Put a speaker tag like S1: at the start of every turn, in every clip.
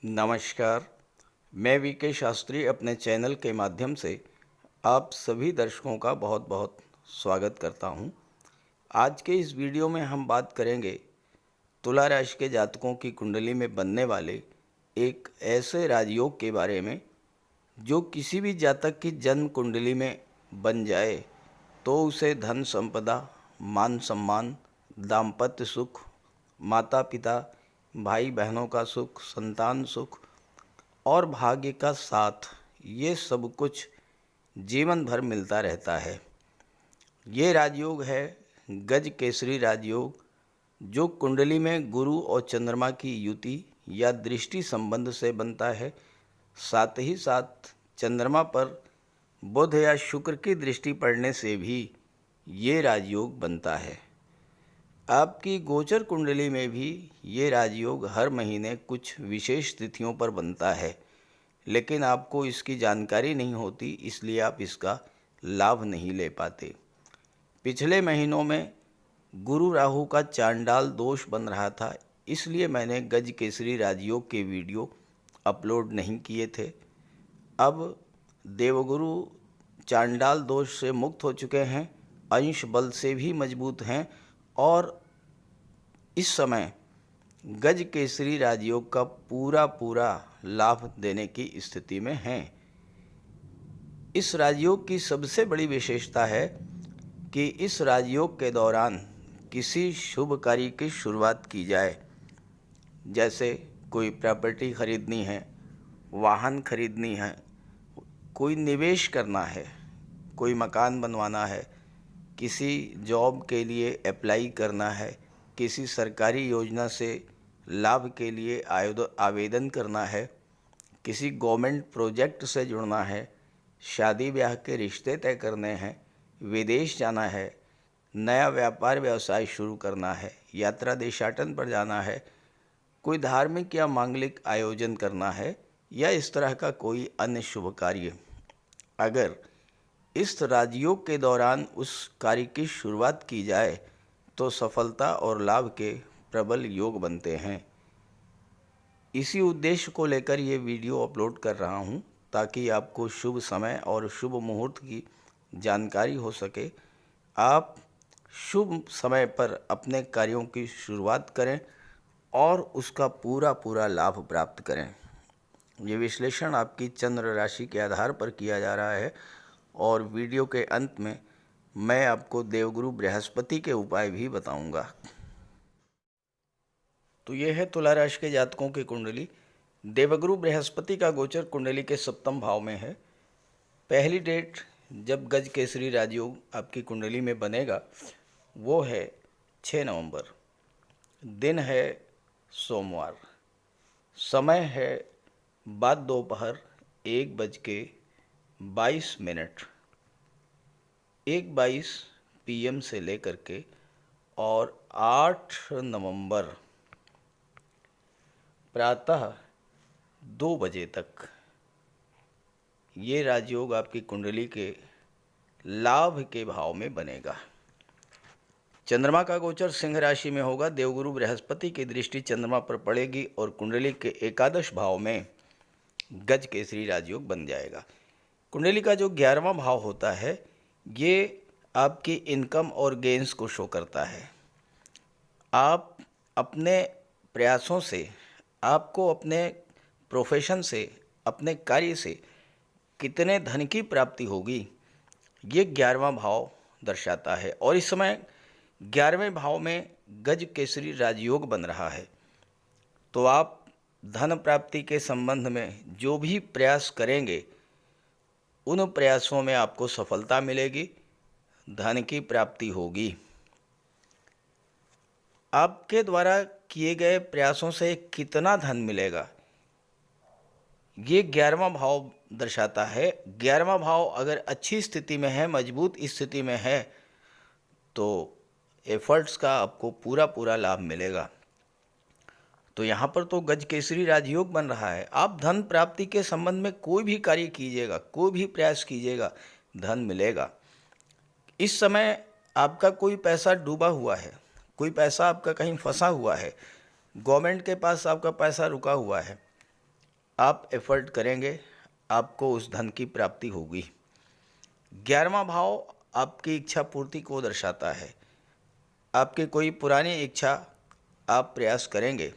S1: नमस्कार। मैं वीके शास्त्री अपने चैनल के माध्यम से आप सभी दर्शकों का बहुत बहुत स्वागत करता हूं। आज के इस वीडियो में हम बात करेंगे तुला राशि के जातकों की कुंडली में बनने वाले एक ऐसे राजयोग के बारे में जो किसी भी जातक की जन्म कुंडली में बन जाए तो उसे धन संपदा, मान सम्मान, दाम्पत्य सुख, माता पिता, भाई बहनों का सुख, संतान सुख और भाग्य का साथ, ये सब कुछ जीवन भर मिलता रहता है। ये राजयोग है गज केसरी राजयोग, जो कुंडली में गुरु और चंद्रमा की युति या दृष्टि संबंध से बनता है। साथ ही साथ चंद्रमा पर बुध या शुक्र की दृष्टि पड़ने से भी ये राजयोग बनता है। आपकी गोचर कुंडली में भी ये राजयोग हर महीने कुछ विशेष तिथियों पर बनता है, लेकिन आपको इसकी जानकारी नहीं होती, इसलिए आप इसका लाभ नहीं ले पाते। पिछले महीनों में गुरु राहु का चांडाल दोष बन रहा था, इसलिए मैंने गज केसरी राजयोग के वीडियो अपलोड नहीं किए थे। अब देवगुरु चांडाल दोष से मुक्त हो चुके हैं, अंश बल से भी मजबूत हैं और इस समय गज केसरी राजयोग का पूरा लाभ देने की स्थिति में हैं। इस राजयोग की सबसे बड़ी विशेषता है कि इस राजयोग के दौरान किसी शुभ कार्य की शुरुआत की जाए, जैसे कोई प्रॉपर्टी खरीदनी है, वाहन खरीदनी है, कोई निवेश करना है, कोई मकान बनवाना है, किसी जॉब के लिए अप्लाई करना है, किसी सरकारी योजना से लाभ के लिए आवेदन करना है, किसी गवर्नमेंट प्रोजेक्ट से जुड़ना है, शादी ब्याह के रिश्ते तय करने हैं, विदेश जाना है, नया व्यापार व्यवसाय शुरू करना है, यात्रा देशाटन पर जाना है, कोई धार्मिक या मांगलिक आयोजन करना है या इस तरह का कोई अन्य शुभ कार्य। अगर इस राजयोग के दौरान उस कार्य की शुरुआत की जाए तो सफलता और लाभ के प्रबल योग बनते हैं। इसी उद्देश्य को लेकर ये वीडियो अपलोड कर रहा हूँ, ताकि आपको शुभ समय और शुभ मुहूर्त की जानकारी हो सके। आप शुभ समय पर अपने कार्यों की शुरुआत करें और उसका पूरा लाभ प्राप्त करें। ये विश्लेषण आपकी चंद्र राशि के आधार पर किया जा रहा है और वीडियो के अंत में मैं आपको देवगुरु बृहस्पति के उपाय भी बताऊंगा। तो ये है तुला राशि के जातकों की कुंडली। देवगुरु बृहस्पति का गोचर कुंडली के सप्तम भाव में है। पहली डेट जब गज केसरी राजयोग आपकी कुंडली में बनेगा वो है 6 नवंबर। दिन है सोमवार। समय है बाद दोपहर 1:22 1:22 PM से लेकर के और 8 नवंबर प्रातः 2 बजे तक ये राजयोग आपकी कुंडली के लाभ के भाव में बनेगा। चंद्रमा का गोचर सिंह राशि में होगा। देवगुरु बृहस्पति की दृष्टि चंद्रमा पर पड़ेगी और कुंडली के एकादश भाव में गज केसरी राजयोग बन जाएगा। कुंडली का जो 11वां भाव होता है ये आपकी इनकम और गेंस को शो करता है। आप अपने प्रयासों से, आपको अपने प्रोफेशन से, अपने कार्य से कितने धन की प्राप्ति होगी, ये 11वां भाव दर्शाता है। और इस समय 11वें भाव में गज केसरी राजयोग बन रहा है, तो आप धन प्राप्ति के संबंध में जो भी प्रयास करेंगे उन प्रयासों में आपको सफलता मिलेगी, धन की प्राप्ति होगी। आपके द्वारा किए गए प्रयासों से कितना धन मिलेगा, ये 11वां भाव दर्शाता है। 11वां भाव अगर अच्छी स्थिति में है, मजबूत स्थिति में है, तो एफर्ट्स का आपको पूरा लाभ मिलेगा। तो यहाँ पर तो गज केसरी राजयोग बन रहा है। आप धन प्राप्ति के संबंध में कोई भी कार्य कीजिएगा, कोई भी प्रयास कीजिएगा, धन मिलेगा। इस समय आपका कोई पैसा डूबा हुआ है, कोई पैसा आपका कहीं फंसा हुआ है, गवर्नमेंट के पास आपका पैसा रुका हुआ है, आप एफर्ट करेंगे, आपको उस धन की प्राप्ति होगी। 11वां भाव आपकी इच्छा पूर्ति को दर्शाता है। आपकी कोई पुरानी इच्छा आप प्रयास करेंगे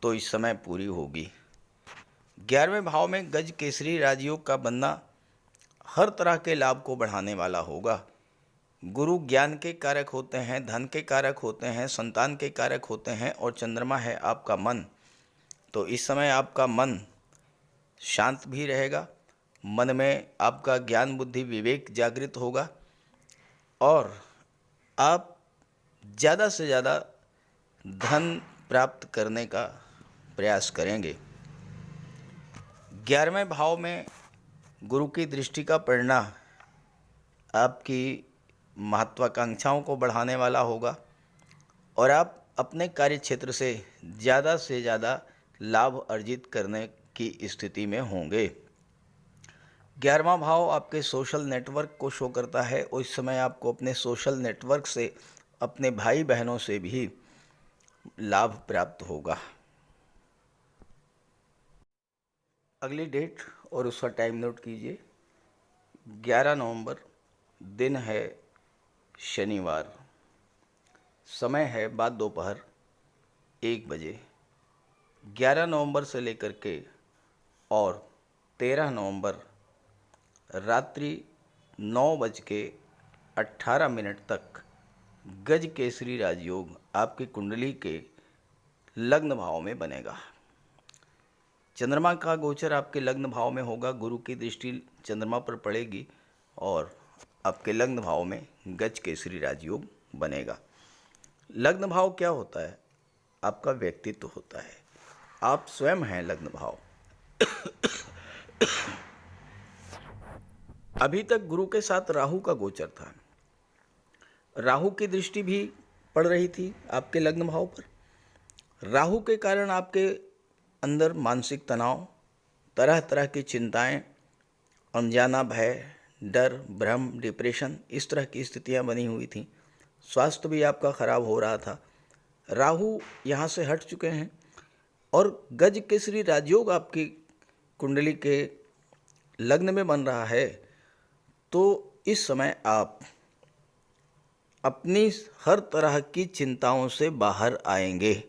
S1: तो इस समय पूरी होगी। 11वें भाव में गज केसरी राजयोग का बनना हर तरह के लाभ को बढ़ाने वाला होगा। गुरु ज्ञान के कारक होते हैं, धन के कारक होते हैं, संतान के कारक होते हैं, और चंद्रमा है आपका मन। तो इस समय आपका मन शांत भी रहेगा, मन में आपका ज्ञान बुद्धि विवेक जागृत होगा और आप ज़्यादा से ज़्यादा धन प्राप्त करने का प्रयास करेंगे। 11वें भाव में गुरु की दृष्टि का पड़ना आपकी महत्वाकांक्षाओं को बढ़ाने वाला होगा और आप अपने कार्य क्षेत्र से ज़्यादा लाभ अर्जित करने की स्थिति में होंगे। 11वां भाव आपके सोशल नेटवर्क को शो करता है और इस समय आपको अपने सोशल नेटवर्क से अपने भाई बहनों से भी लाभ प्राप्त होगा। अगली डेट और उसका टाइम नोट कीजिए। 11 नवंबर, दिन है शनिवार, समय है बाद दोपहर 1 बजे। 11 नवंबर से लेकर के और 13 नवंबर रात्रि 9:18 तक गज केसरी राजयोग आपकी कुंडली के लग्न भाव में बनेगा। चंद्रमा का गोचर आपके लग्न भाव में होगा, गुरु की दृष्टि चंद्रमा पर पड़ेगी और आपके लग्न भाव में गज केसरी राजयोग बनेगा। लग्न भाव क्या होता है? आपका व्यक्तित्व होता है, आप स्वयं हैं लग्न भाव। अभी तक गुरु के साथ राहु का गोचर था, राहु की दृष्टि भी पड़ रही थी आपके लग्न भाव पर। राहु के कारण आपके अंदर मानसिक तनाव, तरह तरह की चिंताएं, अनजाना भय, डर, भ्रम, डिप्रेशन, इस तरह की स्थितियां बनी हुई थीं। स्वास्थ्य भी आपका खराब हो रहा था। राहु यहाँ से हट चुके हैं और गज केसरी राजयोग आपकी कुंडली के लग्न में बन रहा है। तो इस समय आप अपनी हर तरह की चिंताओं से बाहर आएंगे।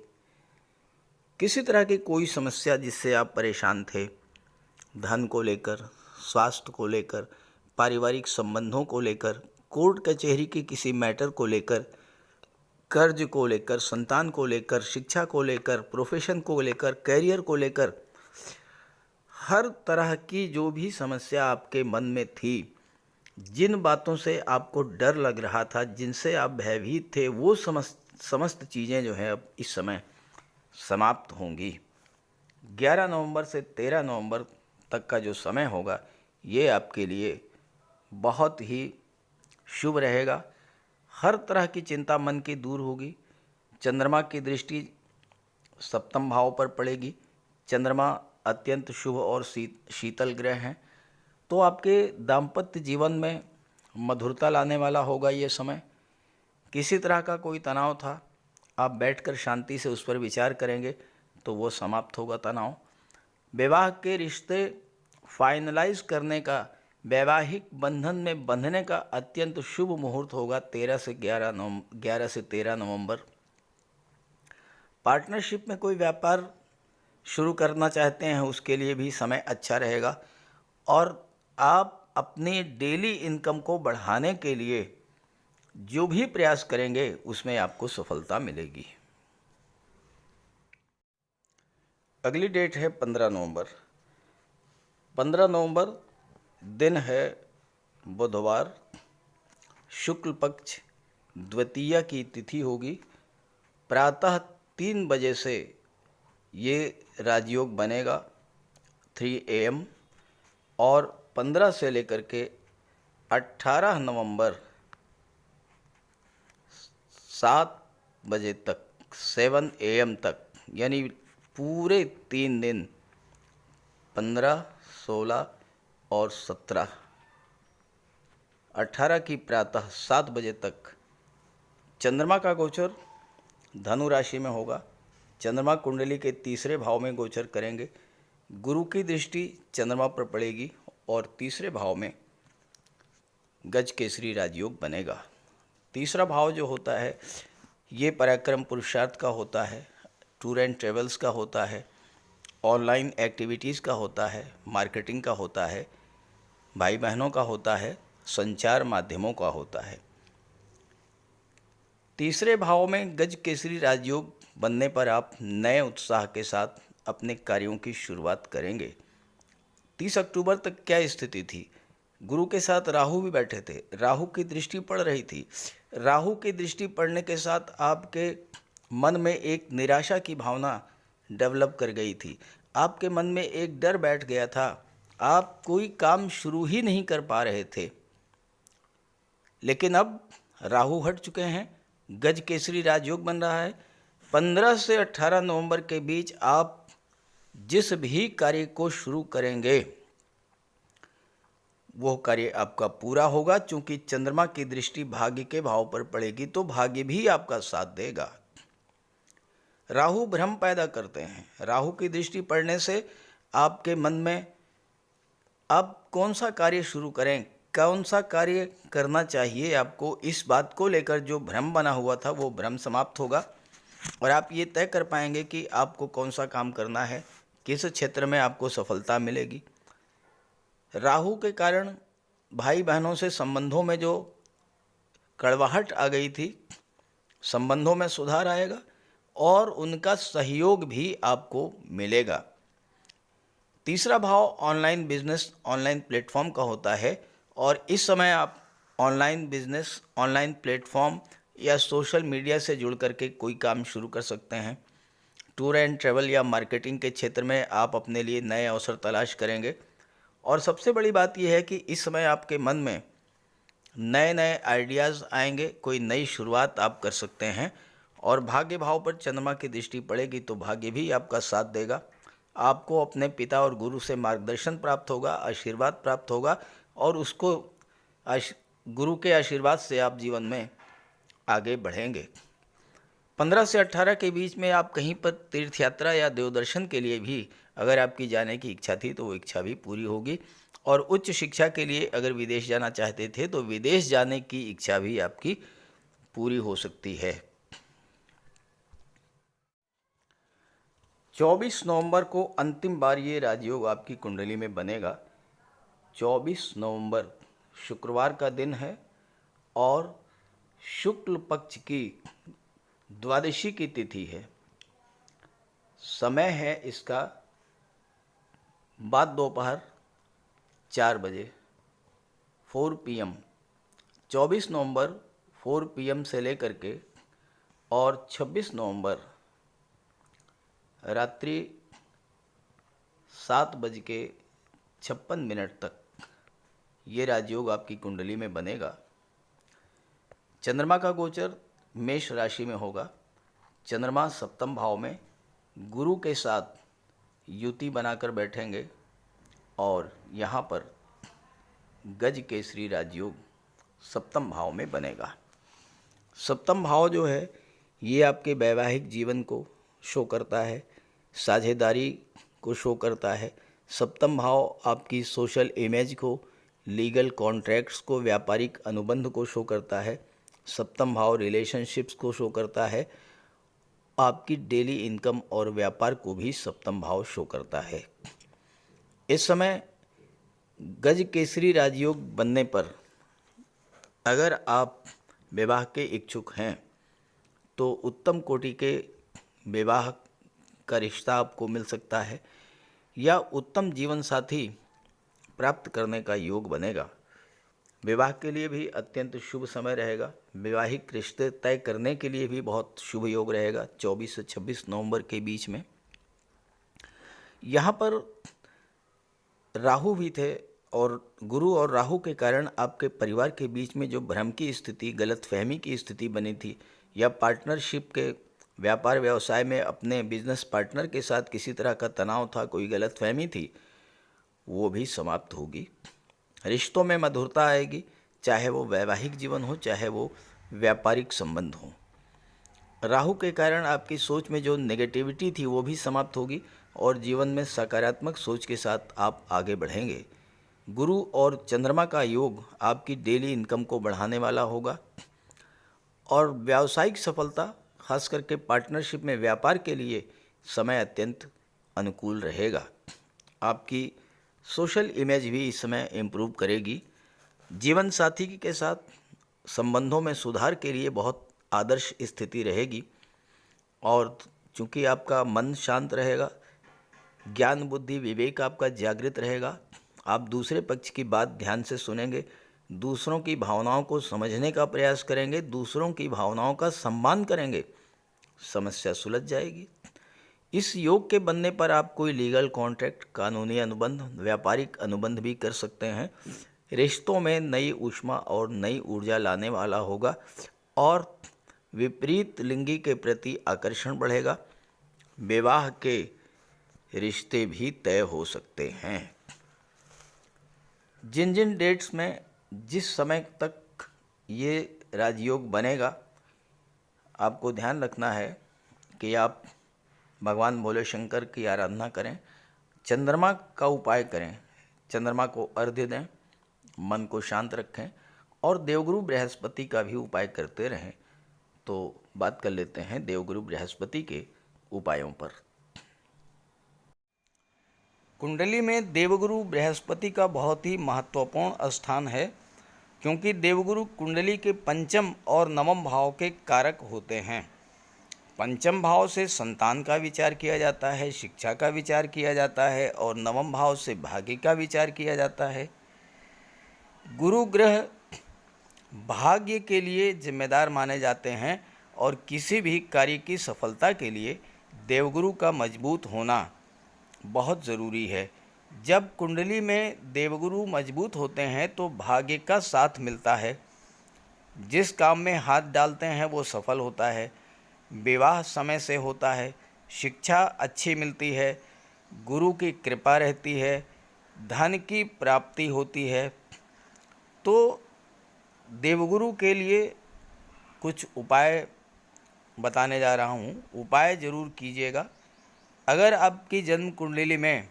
S1: किसी तरह की कोई समस्या जिससे आप परेशान थे, धन को लेकर, स्वास्थ्य को लेकर, पारिवारिक संबंधों को लेकर, कोर्ट कचहरी के किसी मैटर को लेकर, कर्ज को लेकर, संतान को लेकर, शिक्षा को लेकर, प्रोफेशन को लेकर, कैरियर को लेकर, हर तरह की जो भी समस्या आपके मन में थी, जिन बातों से आपको डर लग रहा था, जिनसे आप भयभीत थे, वो समस्त चीज़ें जो हैं अब इस समय समाप्त होंगी। 11 नवंबर से 13 नवंबर तक का जो समय होगा ये आपके लिए बहुत ही शुभ रहेगा। हर तरह की चिंता मन की दूर होगी। चंद्रमा की दृष्टि सप्तम भाव पर पड़ेगी। चंद्रमा अत्यंत शुभ और शीतल ग्रह हैं, तो आपके दाम्पत्य जीवन में मधुरता लाने वाला होगा ये समय। किसी तरह का कोई तनाव था, आप बैठकर शांति से उस पर विचार करेंगे तो वो समाप्त होगा तनाव। विवाह के रिश्ते फाइनलाइज करने का, वैवाहिक बंधन में बंधने का अत्यंत शुभ मुहूर्त होगा 11 से 13 नवंबर। पार्टनरशिप में कोई व्यापार शुरू करना चाहते हैं उसके लिए भी समय अच्छा रहेगा और आप अपनी डेली इनकम को बढ़ाने के लिए जो भी प्रयास करेंगे उसमें आपको सफलता मिलेगी। अगली डेट है 15 नवंबर। 15 नवंबर दिन है बुधवार, शुक्ल पक्ष द्वितीया की तिथि होगी। प्रातः 3 बजे से ये राजयोग बनेगा 3 AM और 15 से लेकर के 18 नवंबर 7 बजे तक 7 AM तक, यानी पूरे 3 दिन 15, 16 और 17, 18 की प्रातः 7 बजे तक चंद्रमा का गोचर धनु राशि में होगा। चंद्रमा कुंडली के तीसरे भाव में गोचर करेंगे। गुरु की दृष्टि चंद्रमा पर पड़ेगी और तीसरे भाव में गज केसरी राजयोग बनेगा। तीसरा भाव जो होता है ये पराक्रम पुरुषार्थ का होता है, टूर एंड ट्रेवल्स का होता है, ऑनलाइन एक्टिविटीज़ का होता है, मार्केटिंग का होता है, भाई बहनों का होता है, संचार माध्यमों का होता है। तीसरे भाव में गज केसरी राजयोग बनने पर आप नए उत्साह के साथ अपने कार्यों की शुरुआत करेंगे। 30 अक्टूबर तक क्या स्थिति थी? गुरु के साथ राहु भी बैठे थे, राहु की दृष्टि पड़ रही थी। राहु की दृष्टि पड़ने के साथ आपके मन में एक निराशा की भावना डेवलप कर गई थी, आपके मन में एक डर बैठ गया था, आप कोई काम शुरू ही नहीं कर पा रहे थे। लेकिन अब राहु हट चुके हैं, गज केसरी राजयोग बन रहा है। 15 से 18 नवंबर के बीच आप जिस भी कार्य को शुरू करेंगे वो कार्य आपका पूरा होगा। चूंकि चंद्रमा की दृष्टि भाग्य के भाव पर पड़ेगी तो भाग्य भी आपका साथ देगा। राहु भ्रम पैदा करते हैं, राहु की दृष्टि पड़ने से आपके मन में अब कौन सा कार्य शुरू करें, कौन सा कार्य करना चाहिए आपको, इस बात को लेकर जो भ्रम बना हुआ था वो भ्रम समाप्त होगा और आप ये तय कर पाएंगे कि आपको कौन सा काम करना है, किस क्षेत्र में आपको सफलता मिलेगी। राहु के कारण भाई बहनों से संबंधों में जो कड़वाहट आ गई थी, संबंधों में सुधार आएगा और उनका सहयोग भी आपको मिलेगा। तीसरा भाव ऑनलाइन बिजनेस, ऑनलाइन प्लेटफॉर्म का होता है और इस समय आप ऑनलाइन बिजनेस, ऑनलाइन प्लेटफॉर्म या सोशल मीडिया से जुड़ करके कोई काम शुरू कर सकते हैं। टूर एंड ट्रैवल या मार्केटिंग के क्षेत्र में आप अपने लिए नए अवसर तलाश करेंगे और सबसे बड़ी बात यह है कि इस समय आपके मन में नए नए आइडियाज़ आएंगे, कोई नई शुरुआत आप कर सकते हैं और भाग्य भाव पर चंद्रमा की दृष्टि पड़ेगी तो भाग्य भी आपका साथ देगा। आपको अपने पिता और गुरु से मार्गदर्शन प्राप्त होगा, आशीर्वाद प्राप्त होगा और उसको गुरु के आशीर्वाद से आप जीवन में आगे बढ़ेंगे। 15 से 18 के बीच में आप कहीं पर तीर्थ यात्रा या देवदर्शन के लिए भी अगर आपकी जाने की इच्छा थी तो वो इच्छा भी पूरी होगी और उच्च शिक्षा के लिए अगर विदेश जाना चाहते थे तो विदेश जाने की इच्छा भी आपकी पूरी हो सकती है। 24 नवंबर को अंतिम बार ये राजयोग आपकी कुंडली में बनेगा। 24 नवंबर शुक्रवार का दिन है और शुक्ल पक्ष की द्वादशी की तिथि है। समय है इसका बाद दोपहर 4 बजे 4 PM। 24 नवंबर 4 PM से लेकर के और 26 नवंबर रात्रि 7:56 तक ये राजयोग आपकी कुंडली में बनेगा। चंद्रमा का गोचर मेष राशि में होगा। चंद्रमा सप्तम भाव में गुरु के साथ युति बनाकर बैठेंगे और यहाँ पर गज केसरी राजयोग सप्तम भाव में बनेगा। सप्तम भाव जो है ये आपके वैवाहिक जीवन को शो करता है, साझेदारी को शो करता है। सप्तम भाव आपकी सोशल इमेज को, लीगल कॉन्ट्रैक्ट्स को, व्यापारिक अनुबंध को शो करता है। सप्तम भाव रिलेशनशिप्स को शो करता है। आपकी डेली इनकम और व्यापार को भी सप्तम भाव शो करता है। इस समय गज केसरी राजयोग बनने पर अगर आप विवाह के इच्छुक हैं तो उत्तम कोटि के विवाह का रिश्ता आपको मिल सकता है या उत्तम जीवन साथी प्राप्त करने का योग बनेगा। विवाह के लिए भी अत्यंत शुभ समय रहेगा। वैवाहिक रिश्ते तय करने के लिए भी बहुत शुभ योग रहेगा 24 से 26 नवंबर के बीच में। यहाँ पर राहु भी थे और गुरु और राहु के कारण आपके परिवार के बीच में जो भ्रम की स्थिति, गलतफहमी की स्थिति बनी थी या पार्टनरशिप के व्यापार व्यवसाय में अपने बिजनेस पार्टनर के साथ किसी तरह का तनाव था, कोई गलतफहमी थी, वो भी समाप्त होगी। रिश्तों में मधुरता आएगी, चाहे वो वैवाहिक जीवन हो चाहे वो व्यापारिक संबंध हो। राहु के कारण आपकी सोच में जो नेगेटिविटी थी वो भी समाप्त होगी। और जीवन में सकारात्मक सोच के साथ आप आगे बढ़ेंगे। गुरु और चंद्रमा का योग आपकी डेली इनकम को बढ़ाने वाला होगा और व्यावसायिक सफलता, खास करके पार्टनरशिप में व्यापार के लिए समय अत्यंत अनुकूल रहेगा। आपकी सोशल इमेज भी इस समय इम्प्रूव करेगी। जीवन साथी के साथ संबंधों में सुधार के लिए बहुत आदर्श स्थिति रहेगी और चूँकि आपका मन शांत रहेगा, ज्ञान बुद्धि विवेक आपका जागृत रहेगा, आप दूसरे पक्ष की बात ध्यान से सुनेंगे, दूसरों की भावनाओं को समझने का प्रयास करेंगे, दूसरों की भावनाओं का सम्मान करेंगे, समस्या सुलझ जाएगी। इस योग के बनने पर आप कोई लीगल कॉन्ट्रैक्ट, कानूनी अनुबंध, व्यापारिक अनुबंध भी कर सकते हैं। रिश्तों में नई ऊष्मा और नई ऊर्जा लाने वाला होगा और विपरीत लिंगी के प्रति आकर्षण बढ़ेगा। विवाह के रिश्ते भी तय हो सकते हैं। जिन जिन डेट्स में जिस समय तक ये राजयोग बनेगा, आपको ध्यान रखना है कि आप भगवान भोले शंकर की आराधना करें, चंद्रमा का उपाय करें, चंद्रमा को अर्घ्य दें, मन को शांत रखें और देवगुरु बृहस्पति का भी उपाय करते रहें। तो बात कर लेते हैं देवगुरु बृहस्पति के उपायों पर। कुंडली में देवगुरु बृहस्पति का बहुत ही महत्वपूर्ण स्थान है, क्योंकि देवगुरु कुंडली के पंचम और नवम भाव के कारक होते हैं। पंचम भाव से संतान का विचार किया जाता है, शिक्षा का विचार किया जाता है और नवम भाव से भाग्य का विचार किया जाता है। गुरु ग्रह भाग्य के लिए जिम्मेदार माने जाते हैं और किसी भी कार्य की सफलता के लिए देवगुरु का मजबूत होना बहुत ज़रूरी है। जब कुंडली में देवगुरु मजबूत होते हैं तो भाग्य का साथ मिलता है, जिस काम में हाथ डालते हैं वो सफल होता है, विवाह समय से होता है, शिक्षा अच्छी मिलती है, गुरु की कृपा रहती है, धन की प्राप्ति होती है। तो देवगुरु के लिए कुछ उपाय बताने जा रहा हूँ, उपाय ज़रूर कीजिएगा। अगर आपकी जन्म कुंडली में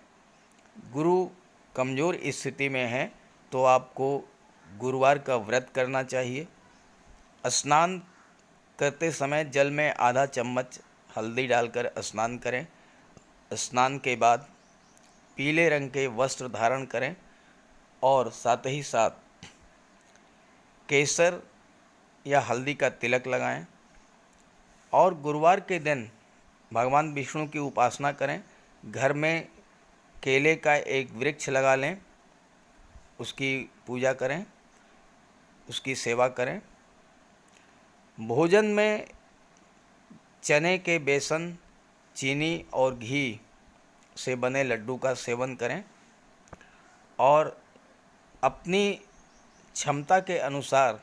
S1: गुरु कमज़ोर स्थिति में है तो आपको गुरुवार का व्रत करना चाहिए। स्नान करते समय जल में आधा चम्मच हल्दी डालकर स्नान करें। स्नान के बाद पीले रंग के वस्त्र धारण करें और साथ ही साथ केसर या हल्दी का तिलक लगाएं और गुरुवार के दिन भगवान विष्णु की उपासना करें। घर में केले का एक वृक्ष लगा लें, उसकी पूजा करें, उसकी सेवा करें। भोजन में चने के बेसन, चीनी और घी से बने लड्डू का सेवन करें और अपनी क्षमता के अनुसार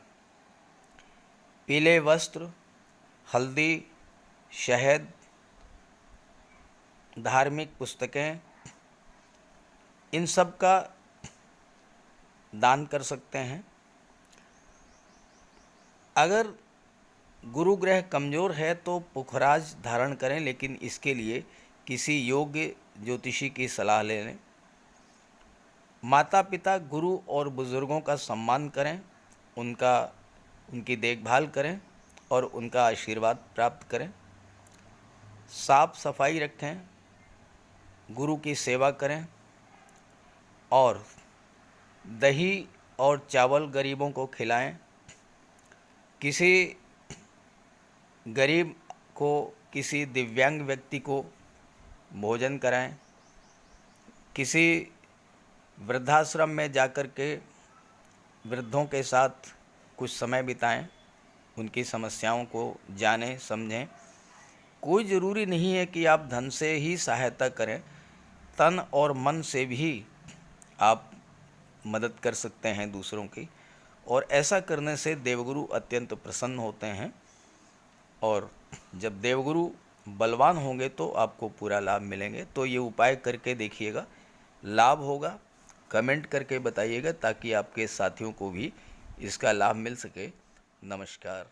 S1: पीले वस्त्र, हल्दी, शहद, धार्मिक पुस्तकें, इन सब का दान कर सकते हैं। अगर गुरु ग्रह कमज़ोर है तो पुखराज धारण करें, लेकिन इसके लिए किसी योग्य ज्योतिषी की सलाह ले लें। माता पिता, गुरु और बुज़ुर्गों का सम्मान करें, उनकी देखभाल करें और उनका आशीर्वाद प्राप्त करें। साफ सफाई रखें, गुरु की सेवा करें और दही और चावल गरीबों को खिलाएं। किसी गरीब को, किसी दिव्यांग व्यक्ति को भोजन कराएं। किसी वृद्धाश्रम में जाकर के वृद्धों के साथ कुछ समय बिताएं, उनकी समस्याओं को जानें समझें। कोई ज़रूरी नहीं है कि आप धन से ही सहायता करें, तन और मन से भी आप मदद कर सकते हैं दूसरों की, और ऐसा करने से देवगुरु अत्यंत प्रसन्न होते हैं। और जब देवगुरु बलवान होंगे तो आपको पूरा लाभ मिलेंगे। तो ये उपाय करके देखिएगा, लाभ होगा। कमेंट करके बताइएगा ताकि आपके साथियों को भी इसका लाभ मिल सके। नमस्कार।